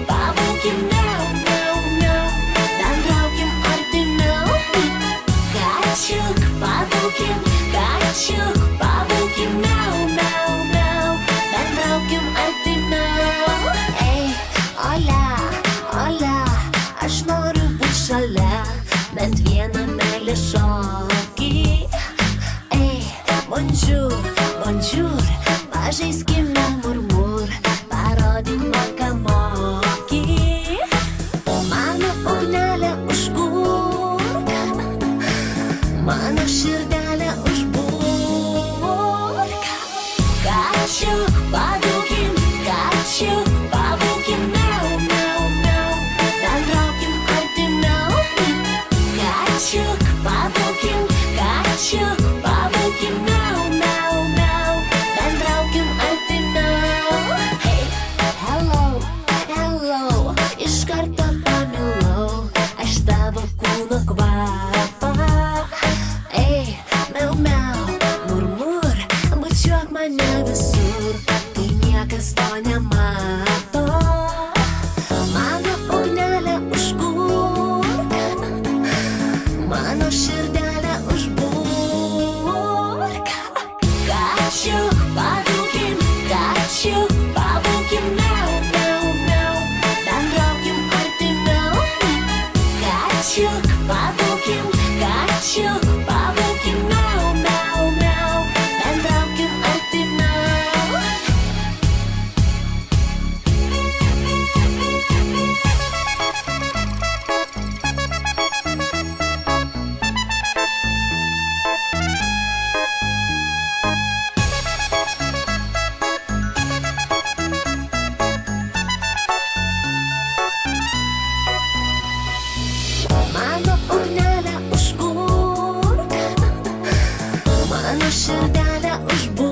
pabūkim, miau, miau, miau, bendraukim artimiau. Kačiuk, pabūkim, miau, miau, miau, bendraukim artimiau. Ei, olia, olia, aš noriu būt šalia, bent vieną meilės šokį. Ei, bonjour, bonjour, pažaiskime murmur, parodyk man, ką moki. Mano ugnelė užkurk, mano širdelė užburk. Kačiuk, pabūkim, miau, miau, miau, bendraukim artimiau. Kačiuk, pabūkim, miau, miau, miau, bendraukim artimiau. Hey, hello, hello, iš karto pamilau aš tavo kūno kvapą. Ei, miau, miau, murmur, bučiuok mane visur, kai niekas to nemato. Mano ugnelė užkurk, mano širdelė užburk. Kačiuk, pabūkim, miau, miau, miau, bendraukim artimiau. Kačiuk, pabūkim, miau, miau, miau, bendraukim artimiau. Mano ugnelė užkurk, mano širdelė užburk.